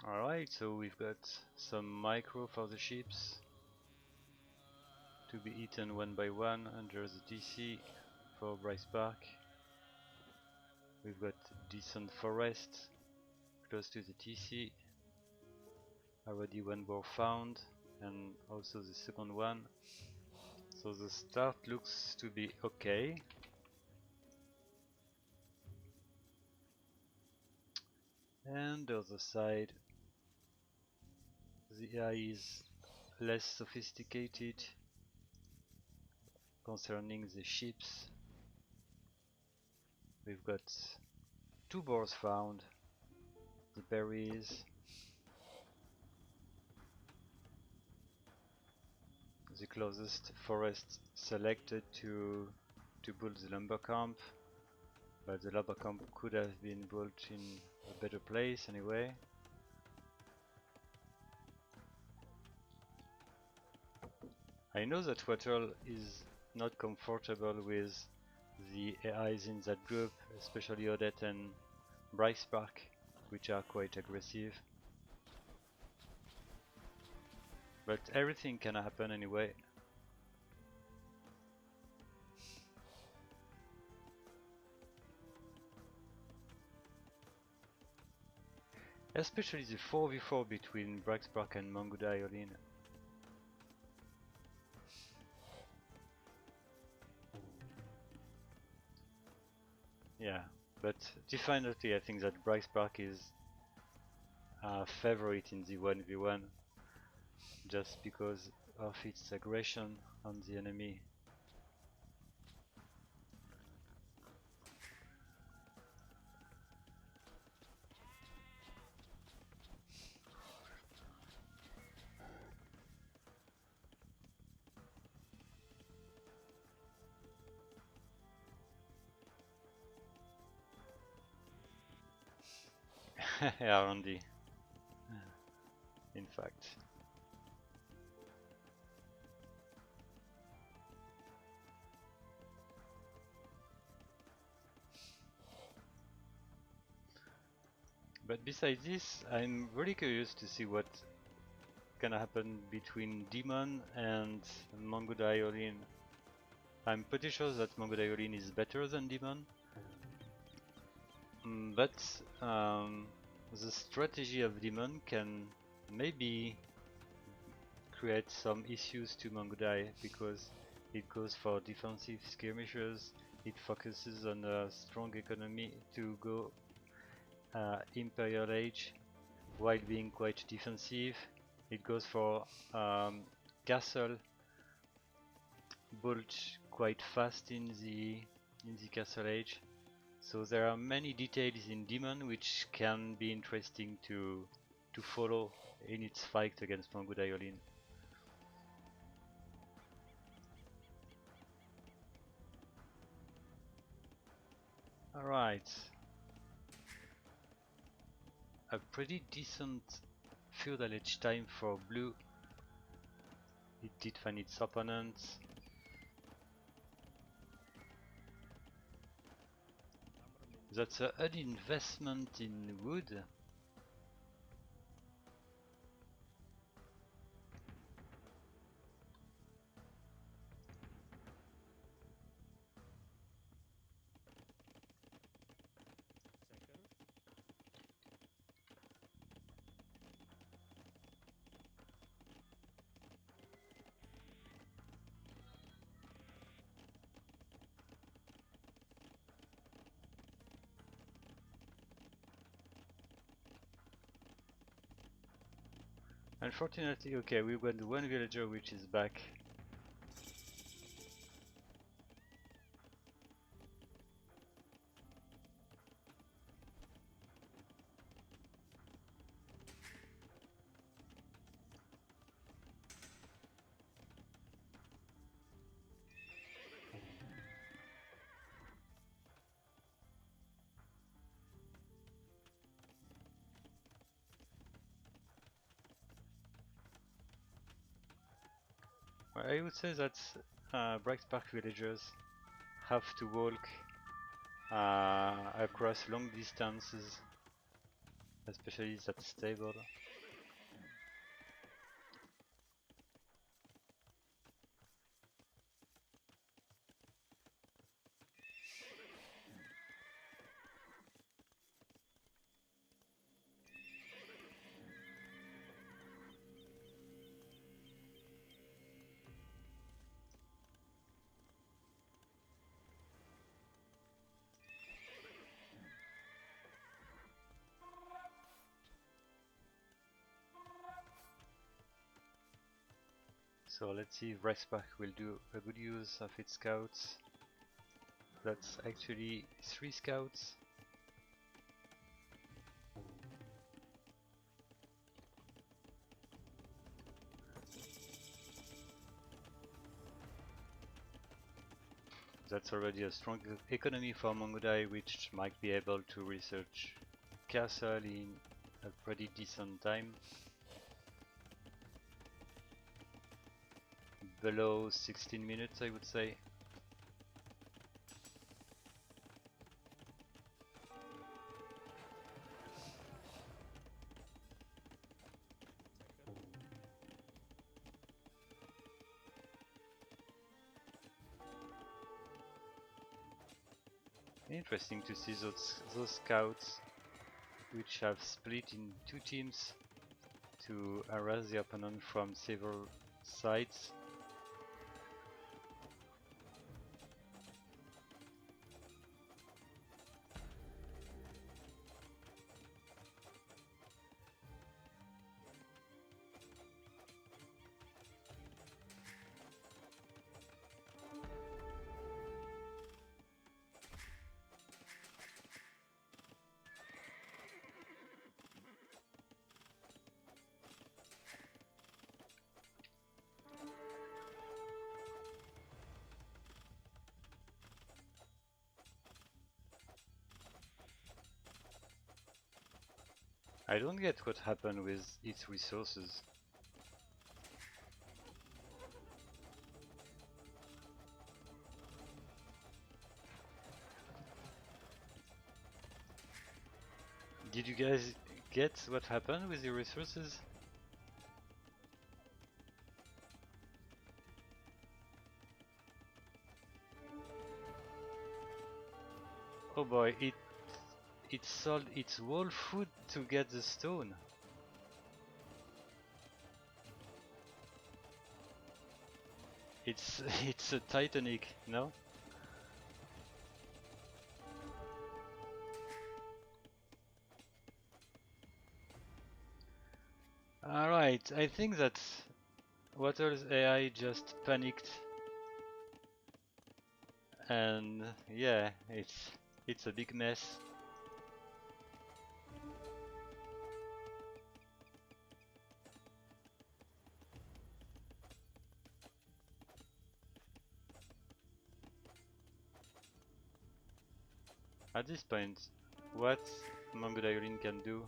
Alright, so we've got some micro for the ships to be eaten one by one under the TC for Bright Spark. We've got decent forest close to the TC. Already one boar found, and also the second one. So the start looks to be okay. And the other side, the AI is less sophisticated concerning the ships. We've got 2 boars found, the berries, the closest forest selected to build the lumber camp, but the lumber camp could have been built in a better place anyway. I know that wattle is not comfortable with the AIs in that group, especially Odette and Bright Spark, which are quite aggressive. But everything can happen anyway. Especially the 4v4 between Bright Spark and MangudAI-all-in. Yeah, but definitely I think that Bright Spark is a favorite in the 1v1 just because of its aggression on the enemy. Yeah, Randy. In fact. But besides this, I'm really curious to see what can happen between Demon and MangudAI-all-in. I'm pretty sure that MangudAI-all-in is better than Demon. But the strategy of Demon can maybe create some issues to MangudAI because it goes for defensive skirmishes, it focuses on a strong economy to go Imperial Age while being quite defensive. It goes for castle built quite fast in the Castle Age. So there are many details in Demon which can be interesting to follow in its fight against MangudAI-all-in. Alright. A pretty decent feudal age time for blue. It did find its opponents. That's an investment in wood. Unfortunately, okay, we've got one villager which is back. I would say that Bright Spark villagers have to walk across long distances, especially that stable. So let's see if Bright Spark will do a good use of its scouts. That's actually 3 scouts. That's already a strong economy for MangudAI, which might be able to research castle in a pretty decent time. Below 16 minutes, I would say. Interesting to see those scouts which have split in 2 teams to harass the opponent from several sides. I don't get what happened with its resources. Did you guys get what happened with the resources? Oh boy, it sold its whole food to get the stone. It's it's a Titanic, no? Alright, I think that Wattle's AI just panicked, and yeah, it's a big mess. At this point, what MangudAI-all-in can do?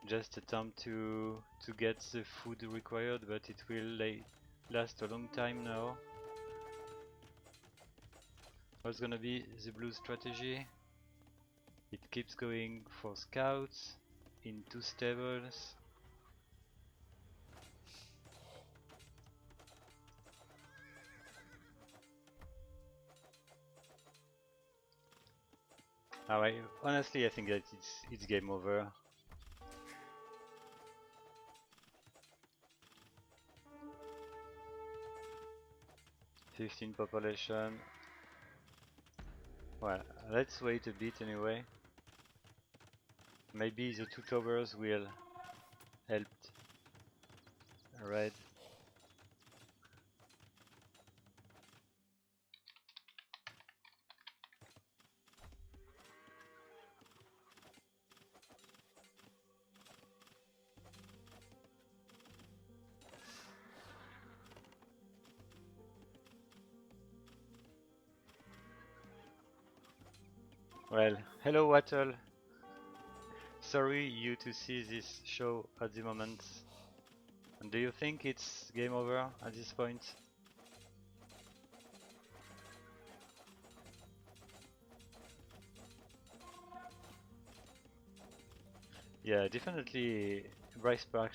Just attempt to get the food required, but it will last a long time now. What's gonna be the blue strategy? It keeps going for scouts into stables. Alright, honestly I think that it's game over. $15 population. Well, let's wait a bit anyway. Maybe the 2 towers will help red. Well, hello Wattle. Sorry you to see this show at the moment. Do you think it's game over at this point? Yeah, definitely Bright Spark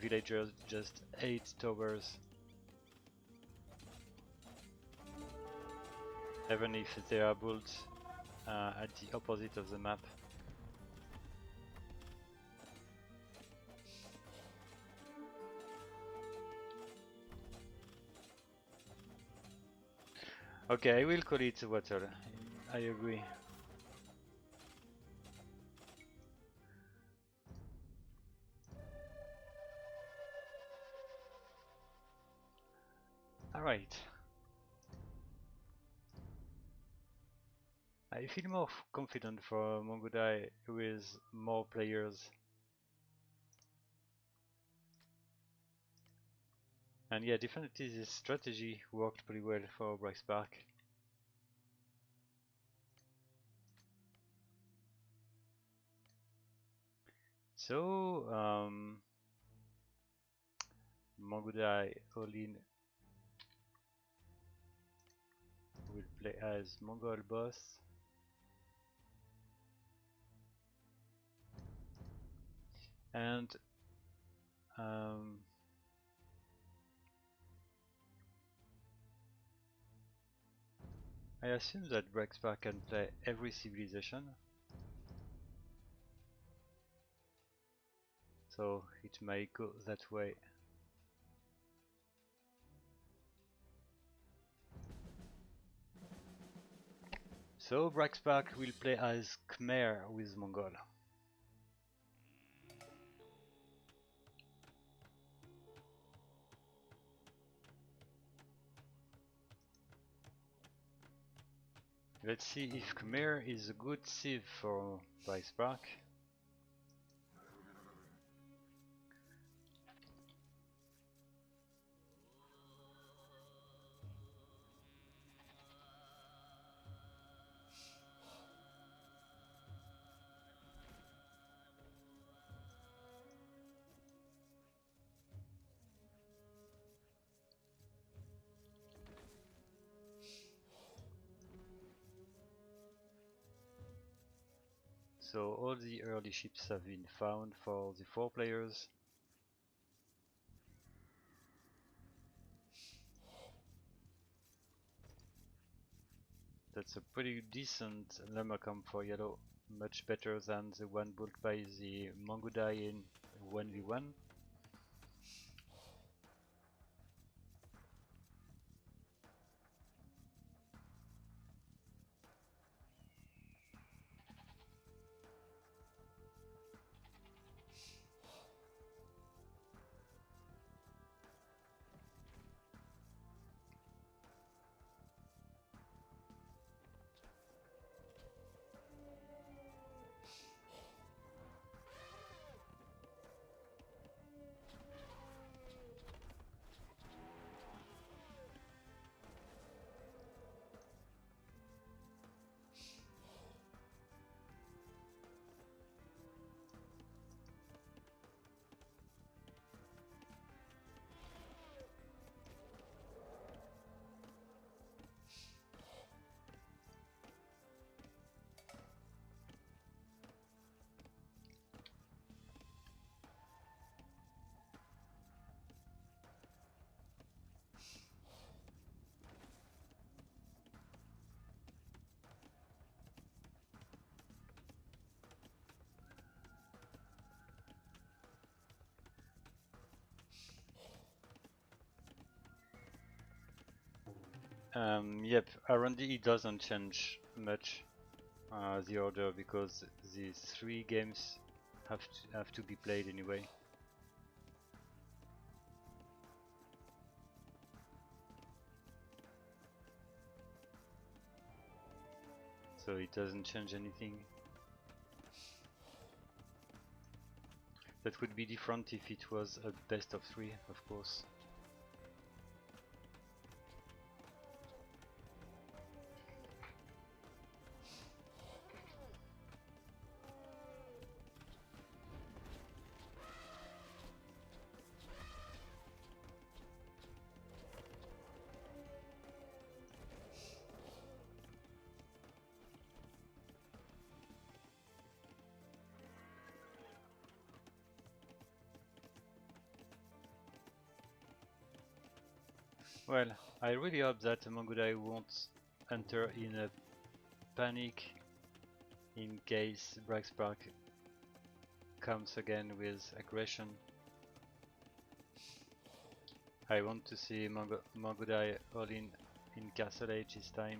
villagers just 8 towers. Even if they are built at the opposite of the map. Okay, I will call it wattle. I agree. Alright. I feel more confident for MangudAI with more players. And yeah, definitely this strategy worked pretty well for Bright Spark. So, MangudAI-all-in will play as Mongol boss. And I assume that Bright Spark can play every civilization. So it may go that way. So Bright Spark will play as Khmer with Mongol. Let's see if Khmer is a good sieve for Bright Spark. So all the early ships have been found for the 4 players. That's a pretty decent lumber camp for yellow, much better than the one built by the MangudAI in 1v1. Yep, R&D doesn't change much the order because these 3 games have to be played anyway. So it doesn't change anything. That would be different if it was a best of 3, of course. Well, I really hope that MangudAI won't enter in a panic in case Bright Spark comes again with aggression. I want to see MangudAI-all-in in Castle Age this time.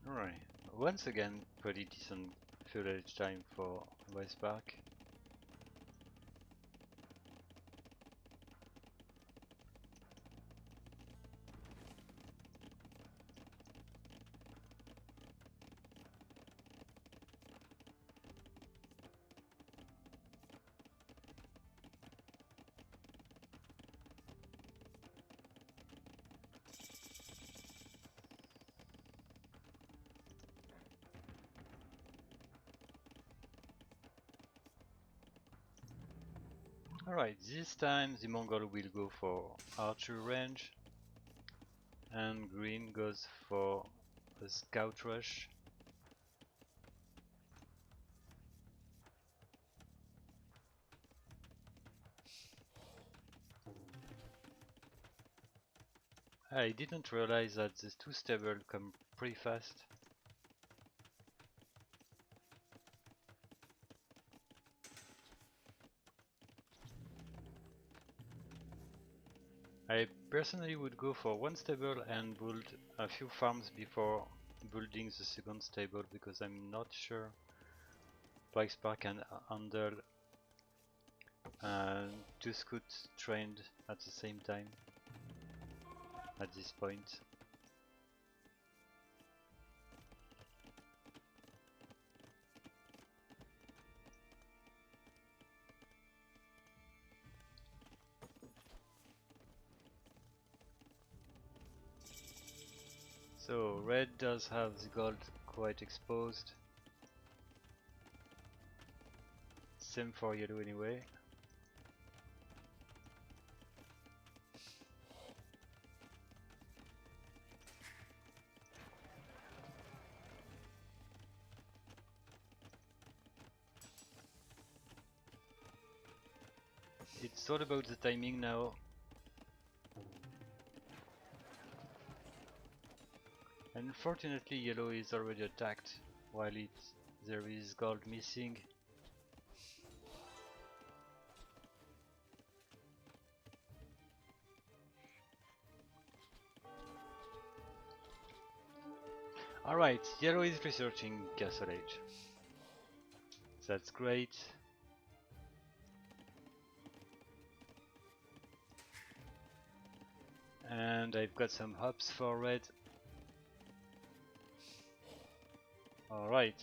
Alright, once again pretty decent footage time for Bright Spark. Alright, this time the Mongol will go for archery range and green goes for a scout rush. I didn't realize that these two stables come pretty fast. I personally would go for one stable and build a few farms before building the second stable, because I'm not sure Bright Spark can handle two scouts trained at the same time at this point. So red does have the gold quite exposed. Same for yellow anyway. It's all about the timing now. Unfortunately, yellow is already attacked while there is gold missing. Alright, yellow is researching Castle Age. That's great. And I've got some hops for red. Alright.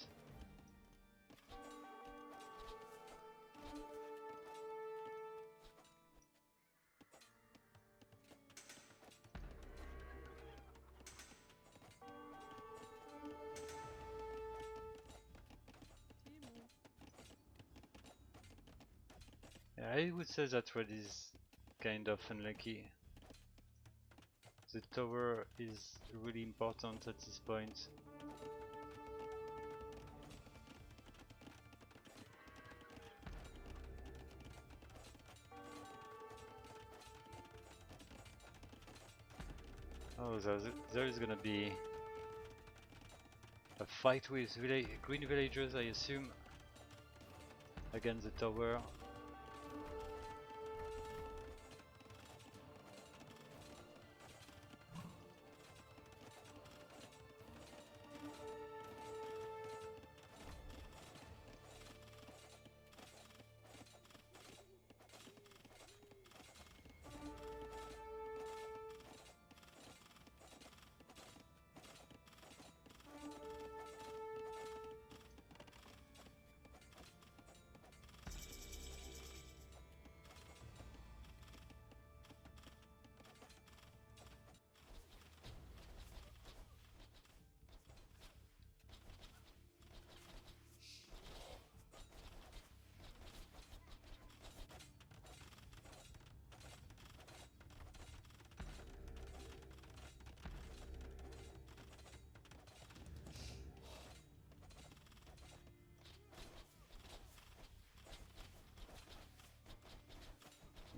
Yeah, I would say that red is kind of unlucky. The tower is really important at this point. Oh, there is gonna be a fight with green villagers, I assume, against the tower.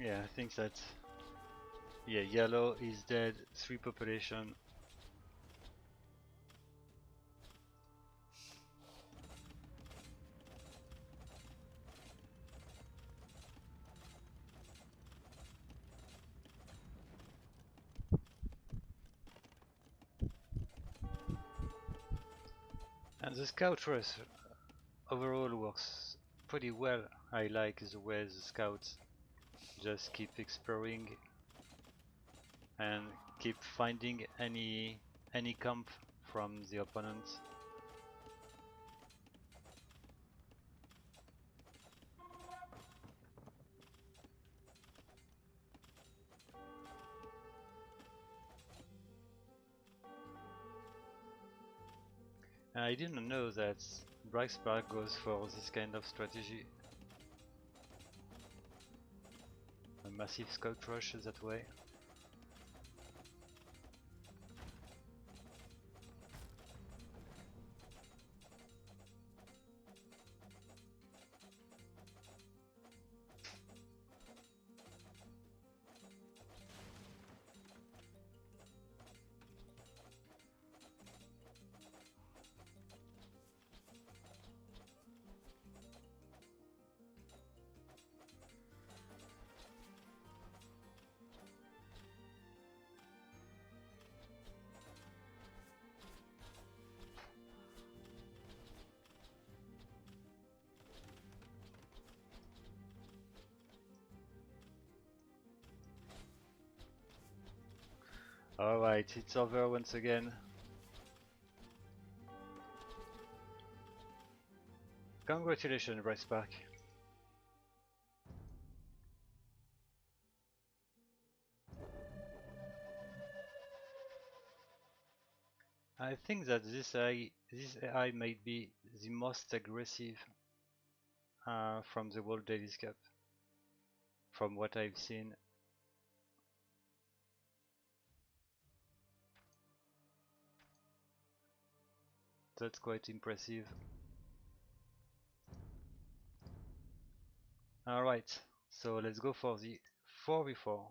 Yeah, I think that. Yeah, yellow is dead. 3 population. And the scout race overall works pretty well. I like the way the scouts just keep exploring and keep finding any camp from the opponent. I didn't know that Bright Spark goes for this kind of strategy. A massive scout rush that way. Alright, it's over once again. Congratulations, Bright Spark. I think that this AI might be the most aggressive from the World Davis Cup, from what I've seen. That's quite impressive. Alright, so let's go for the 4v4.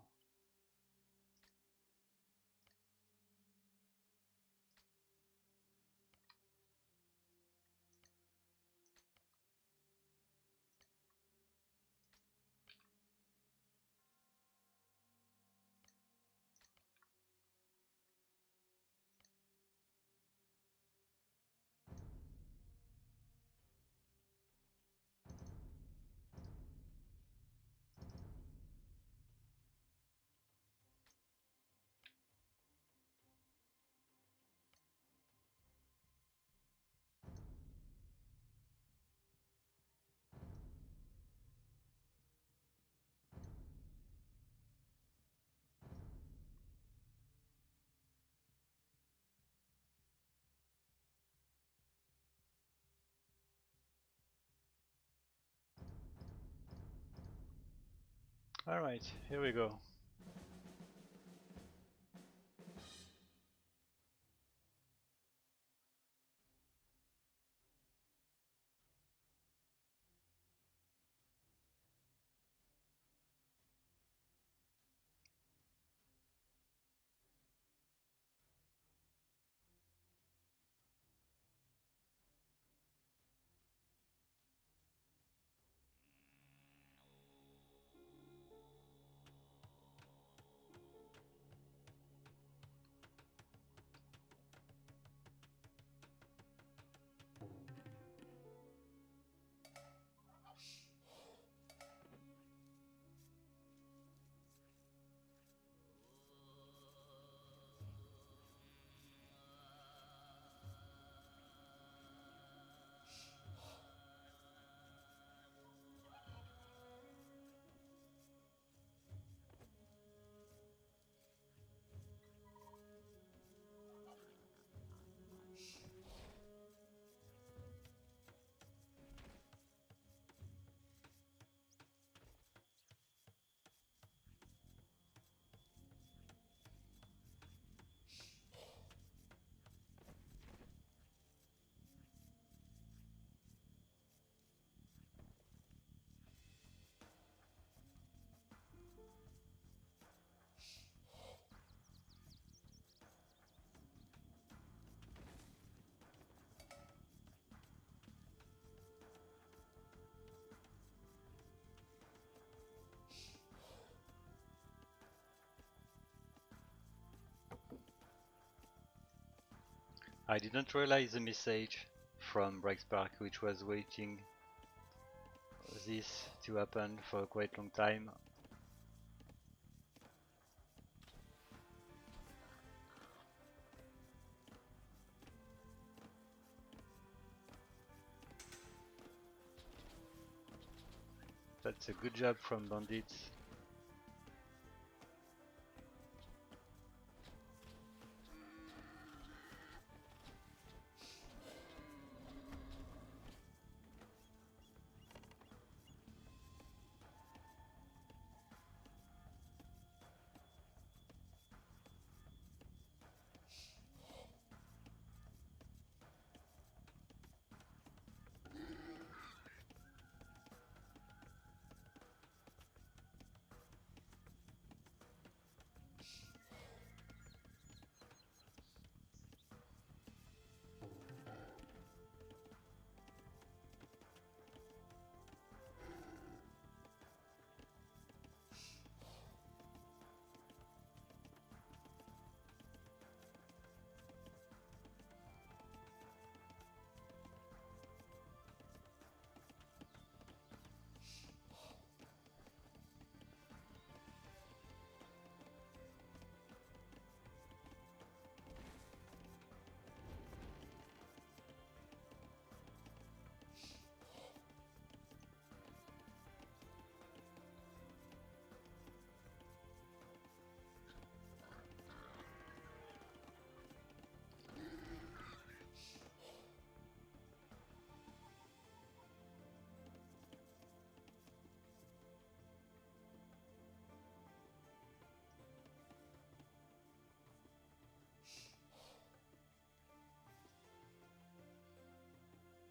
Alright, here we go. I didn't realize the message from Bright Spark, which was waiting this to happen for a quite long time. That's a good job from Bandit.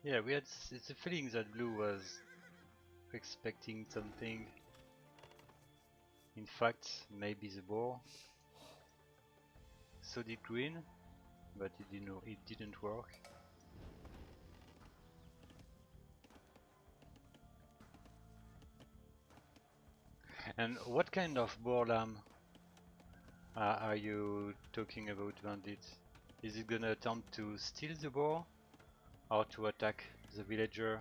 Yeah, we had it's a feeling that Blue was expecting something. In fact, maybe the boar. So did Green, but it didn't work. And what kind of boar lamb are you talking about, Bandit? Is it gonna attempt to steal the boar or to attack the villager?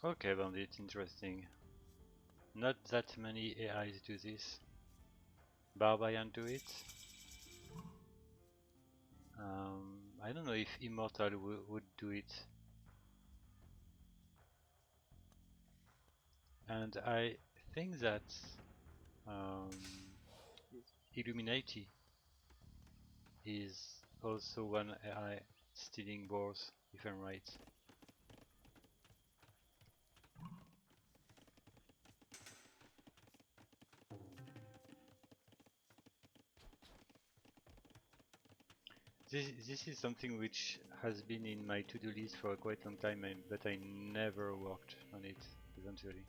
Okay, Bandit, interesting. Not that many AIs do this. Barbarian do it. I don't know if Immortal would do it. And I think that Illuminati is also one AI stealing boars, if I'm right. This is something which has been in my to-do list for a quite long time, but I never worked on it eventually.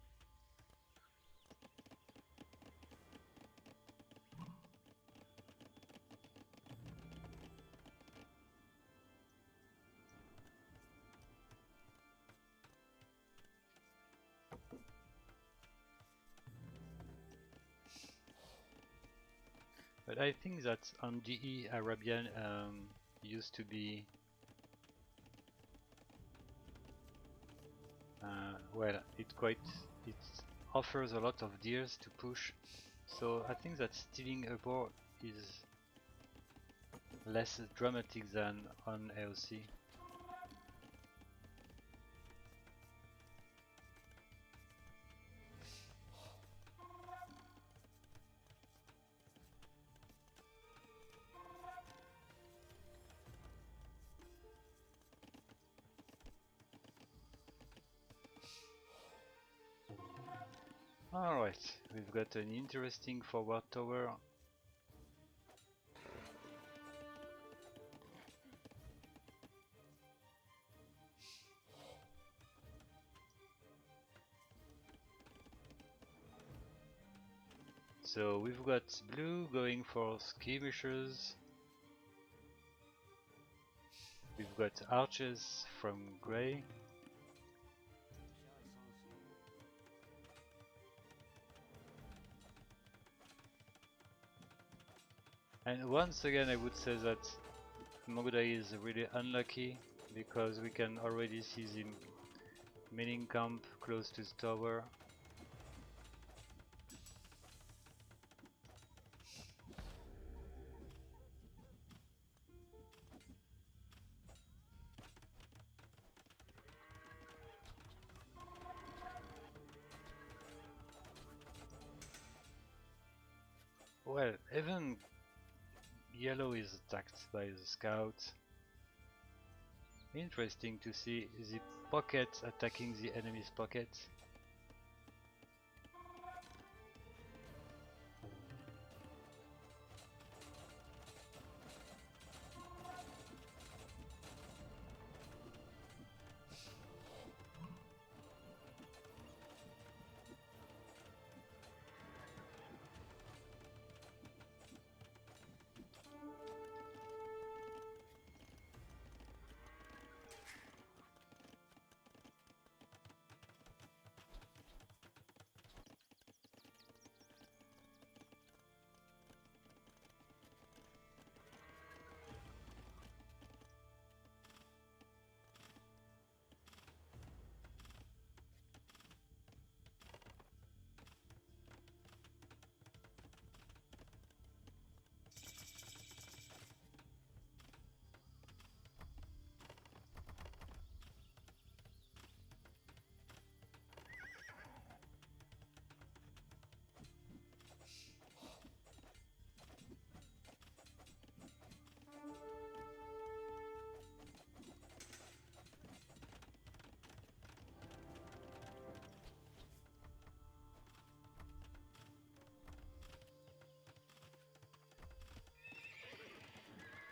But I think that on DE Arabian used to be well, it offers a lot of deers to push, so I think that stealing a boar is less dramatic than on AOC. Alright, we've got an interesting forward tower. So we've got blue going for skirmishers. We've got archers from grey. And once again I would say that MangudAI is really unlucky because we can already see the mining camp close to the tower. Well, even yellow is attacked by the scouts. Interesting to see the pocket attacking the enemy's pocket.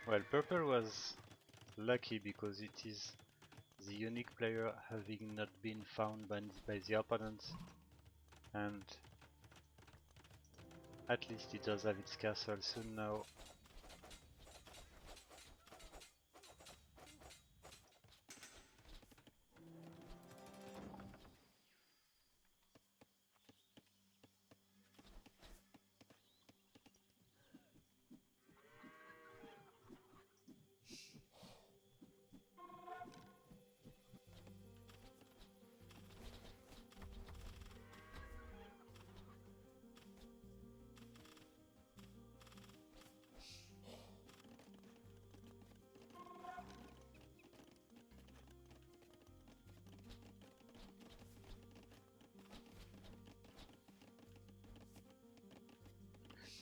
Well, purple was lucky because it is the unique player having not been found by the opponents, and at least it does have its castle soon now.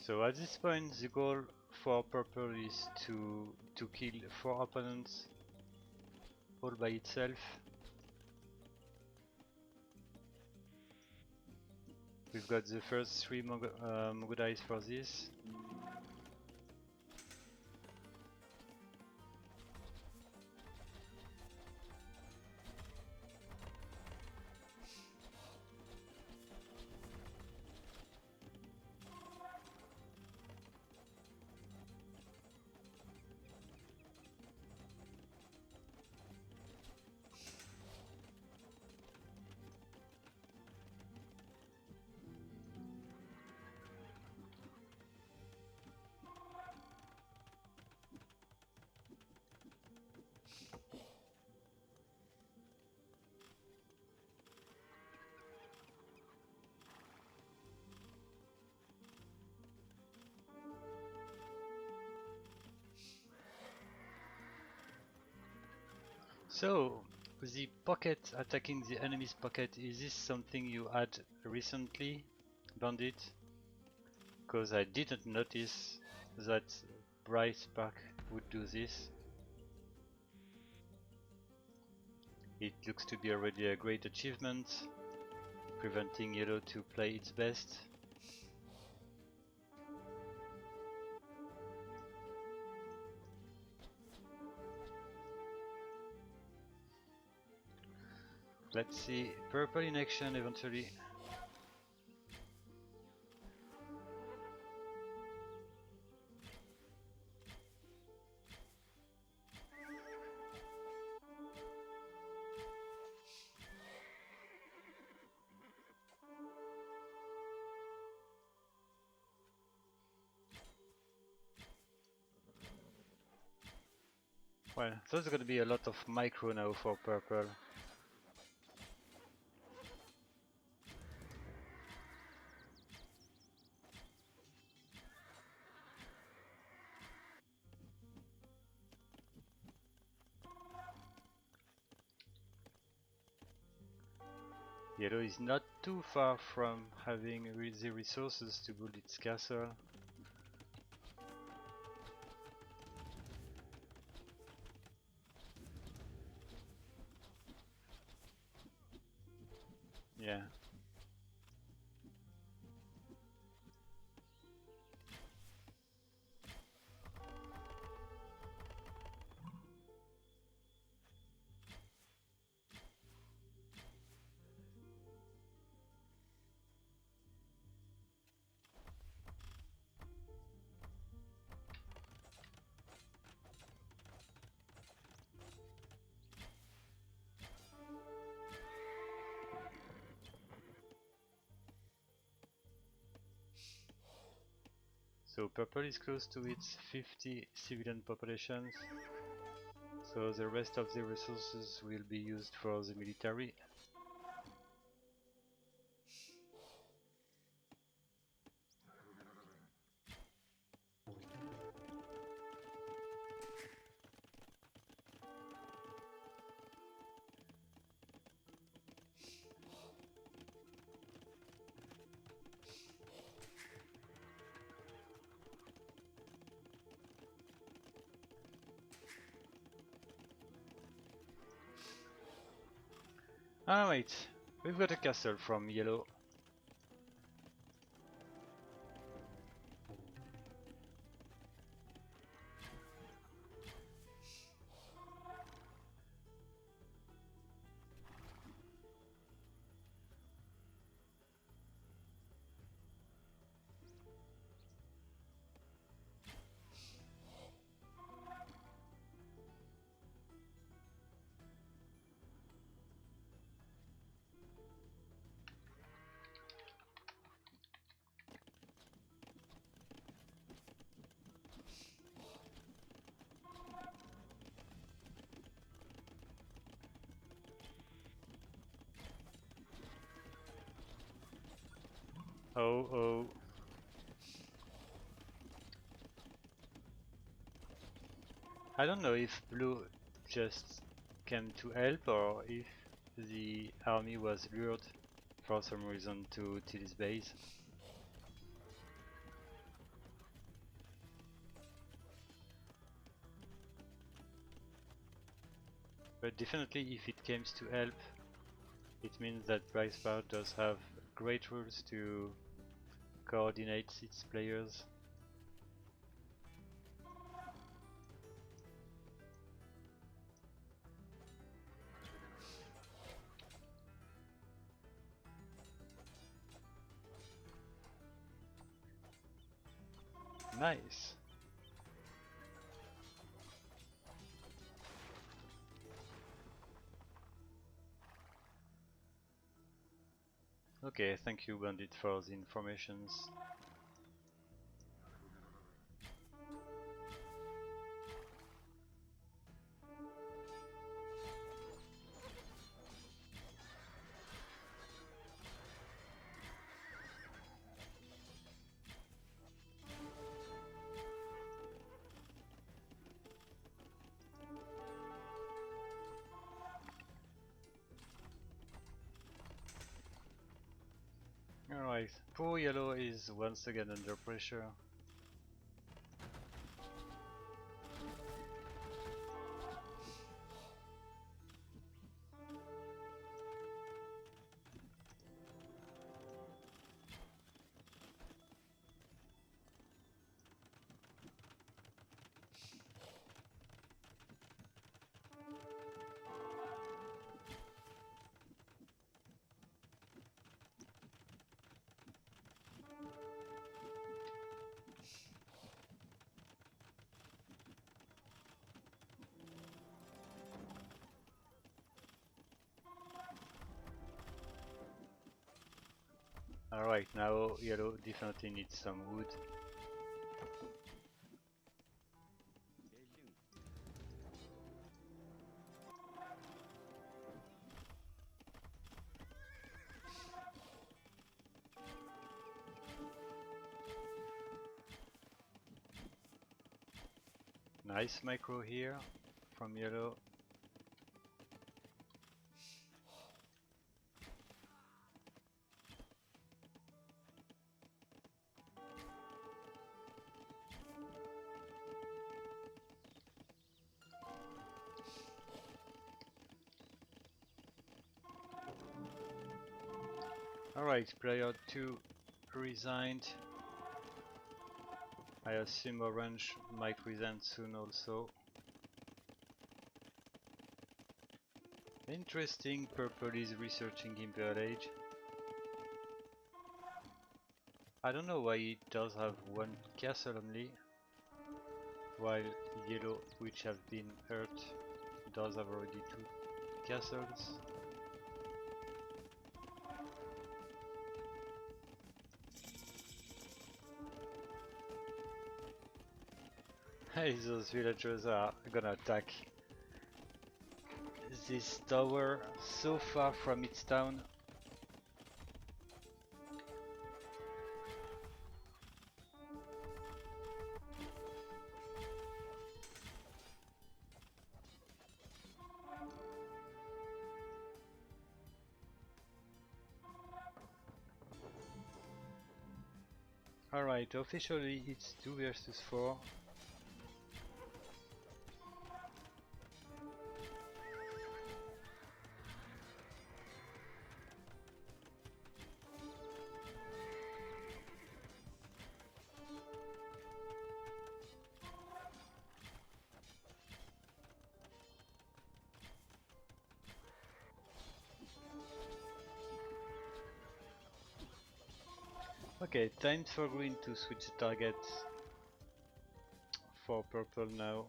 So at this point the goal for purple is to kill 4 opponents all by itself. We've got the first 3 MangudAIs for this. So, the pocket attacking the enemy's pocket, is this something you had recently, Bandit? Because I didn't notice that Bright Spark would do this. It looks to be already a great achievement. preventing yellow to play its best. Let's see, purple in action eventually. Well, there's gonna be a lot of micro now for purple. Yellow is not too far from having the resources to build its castle. Yeah. So purple is close to its 50 civilian populations, so the rest of the resources will be used for the military. Ah wait, we've got a castle from yellow. Oh oh. I don't know if blue just came to help or if the army was lured for some reason to Tilly's base. But definitely if it comes to help, it means that Bright Spark does have great rules to coordinate its players. Nice! Okay, thank you Bandit for the informations. Alright, poor yellow is once again under pressure. Alright, now yellow definitely needs some wood. Nice micro here from yellow. Alright, player 2 resigned. I assume orange might resign soon also. Interesting, purple is researching Imperial Age. I don't know why it does have one castle only, while yellow, which have been hurt, does have already 2 castles. Hey, those villagers are gonna attack this tower so far from its town. Alright, officially it's 2 versus 4. Okay, time for green to switch the target for purple now.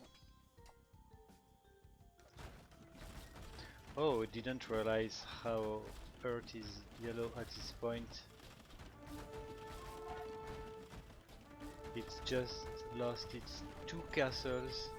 Oh, didn't realize how hurt is yellow at this point. It's just lost its 2 castles.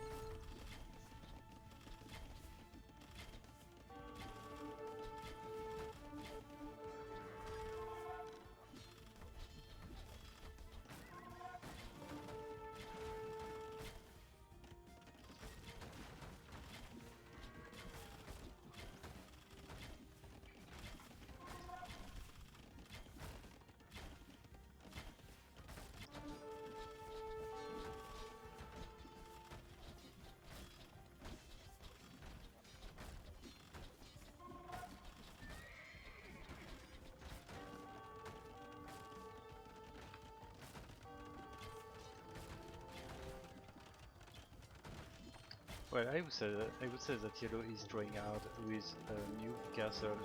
Well, I would say that yellow is trying hard with a new castle,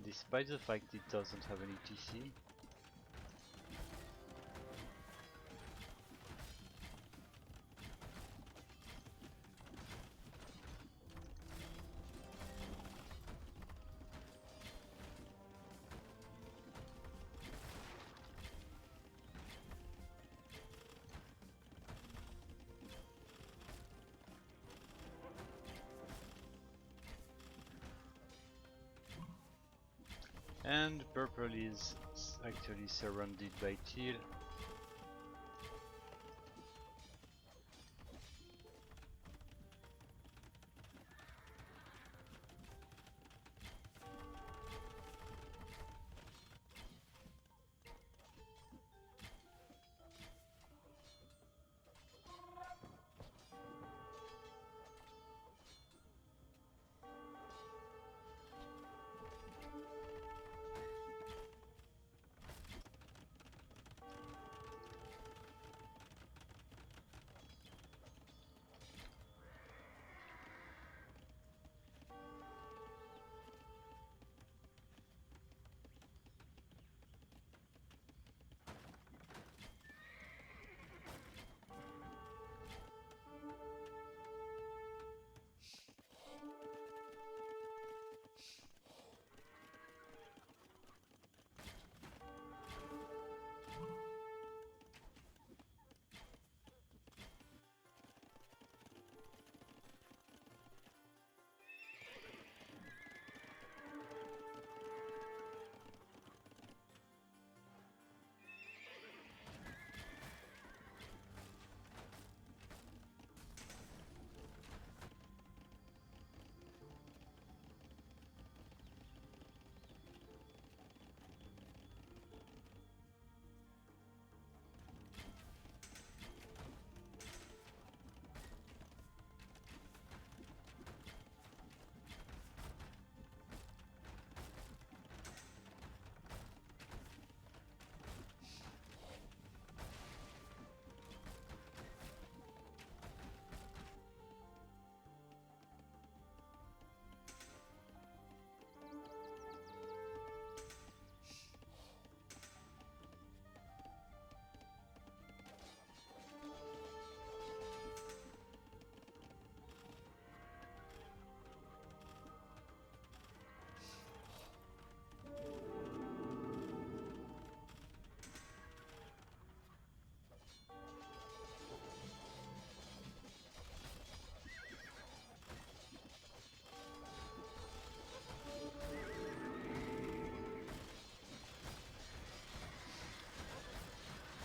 despite the fact it doesn't have any TC. And purple is actually surrounded by teal.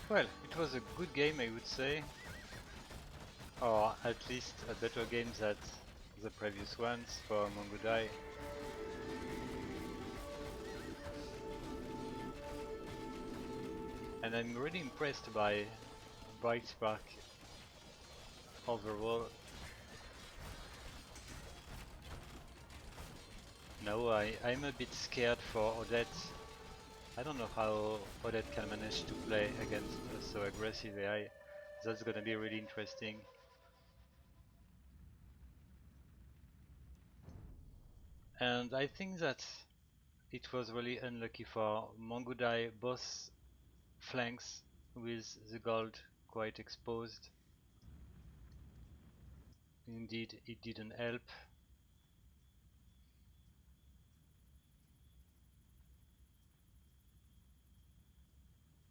Well, it was a good game, I would say, or at least a better game than the previous ones for MangudAI. And I'm really impressed by Bright Spark overall. Now I'm a bit scared for Odette. I don't know how Odette can manage to play against a so aggressive AI. That's gonna be really interesting. And I think that it was really unlucky for MangudAI, both flanks with the gold quite exposed. Indeed, it didn't help.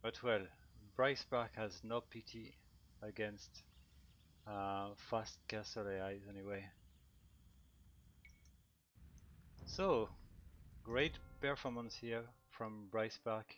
But well, Bright Spark has no pity against fast castle AIs anyway. So, great performance here from Bright Spark.